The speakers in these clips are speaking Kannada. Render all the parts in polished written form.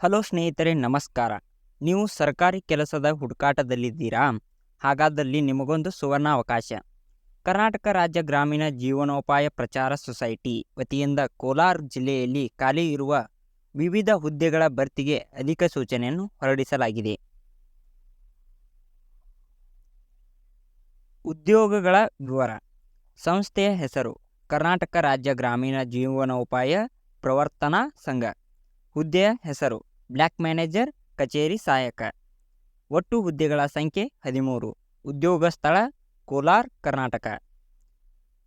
ಹಲೋ ಸ್ನೇಹಿತರೆ, ನಮಸ್ಕಾರ. ನೀವು ಸರ್ಕಾರಿ ಕೆಲಸದ ಹುಡುಕಾಟದಲ್ಲಿದ್ದೀರಾ? ಹಾಗಾದಲ್ಲಿ ನಿಮಗೊಂದು ಸುವರ್ಣಾವಕಾಶ. ಕರ್ನಾಟಕ ರಾಜ್ಯ ಗ್ರಾಮೀಣ ಜೀವನೋಪಾಯ ಪ್ರಚಾರ ಸೊಸೈಟಿ ವತಿಯಿಂದ ಕೋಲಾರ ಜಿಲ್ಲೆಯಲ್ಲಿ ಖಾಲಿ ಇರುವ ವಿವಿಧ ಹುದ್ದೆಗಳ ಭರ್ತಿಗೆ ಅಧಿಸೂಚನೆಯನ್ನು ಹೊರಡಿಸಲಾಗಿದೆ. ಉದ್ಯೋಗಗಳ ವಿವರ. ಸಂಸ್ಥೆಯ ಹೆಸರು ಕರ್ನಾಟಕ ರಾಜ್ಯ ಗ್ರಾಮೀಣ ಜೀವನೋಪಾಯ ಪ್ರವರ್ತನಾ ಸಂಘ. ಹುದ್ದೆಯ ಹೆಸರು ಬ್ಲಾಕ್ ಮ್ಯಾನೇಜರ್, ಕಚೇರಿ ಸಹಾಯಕ. ಒಟ್ಟು ಹುದ್ದೆಗಳ ಸಂಖ್ಯೆ 13. ಉದ್ಯೋಗ ಸ್ಥಳ ಕೋಲಾರ, ಕರ್ನಾಟಕ.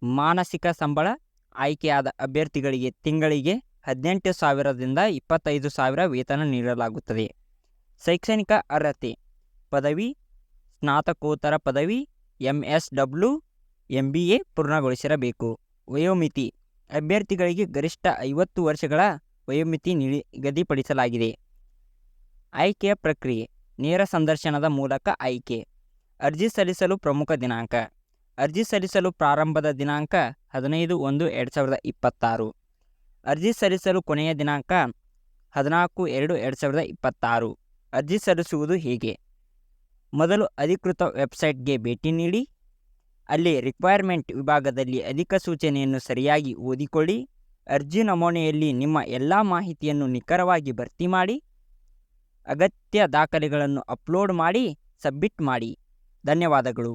ಮಾನಸಿಕ ಸಂಬಳ ಆಯ್ಕೆಯಾದ ಅಭ್ಯರ್ಥಿಗಳಿಗೆ ತಿಂಗಳಿಗೆ 18,000ದಿಂದ 25,000 ವೇತನ ನೀಡಲಾಗುತ್ತದೆ. ಶೈಕ್ಷಣಿಕ ಅರ್ಹತೆ ಪದವಿ, ಸ್ನಾತಕೋತ್ತರ ಪದವಿ, MSW, MBA ಪೂರ್ಣಗೊಳಿಸಿರಬೇಕು. ವಯೋಮಿತಿ ಅಭ್ಯರ್ಥಿಗಳಿಗೆ ಗರಿಷ್ಠ 50 ವರ್ಷಗಳ ವಯೋಮಿತಿ ನಿಗದಿಪಡಿಸಲಾಗಿದೆ. ಆಯ್ಕೆಯ ಪ್ರಕ್ರಿಯೆ ನೇರ ಸಂದರ್ಶನದ ಮೂಲಕ ಆಯ್ಕೆ. ಅರ್ಜಿ ಸಲ್ಲಿಸಲು ಪ್ರಮುಖ ದಿನಾಂಕ. ಅರ್ಜಿ ಸಲ್ಲಿಸಲು ಪ್ರಾರಂಭದ ದಿನಾಂಕ 15/1/2026. ಅರ್ಜಿ ಸಲ್ಲಿಸಲು ಕೊನೆಯ ದಿನಾಂಕ 14/2/2026. ಅರ್ಜಿ ಸಲ್ಲಿಸುವುದು ಹೇಗೆ? ಮೊದಲು ಅಧಿಕೃತ ವೆಬ್ಸೈಟ್ಗೆ ಭೇಟಿ ನೀಡಿ. ಅಲ್ಲಿ ರಿಕ್ವೈರ್ಮೆಂಟ್ ವಿಭಾಗದಲ್ಲಿ ಅಧಿಸೂಚನೆಯನ್ನು ಸರಿಯಾಗಿ ಓದಿಕೊಳ್ಳಿ. ಅರ್ಜಿ ನಮೂನೆಯಲ್ಲಿ ನಿಮ್ಮ ಎಲ್ಲ ಮಾಹಿತಿಯನ್ನು ನಿಖರವಾಗಿ ಭರ್ತಿ ಮಾಡಿ. ಅಗತ್ಯ ದಾಖಲೆಗಳನ್ನು ಅಪ್ಲೋಡ್ ಮಾಡಿ ಸಬ್ಮಿಟ್ ಮಾಡಿ. ಧನ್ಯವಾದಗಳು.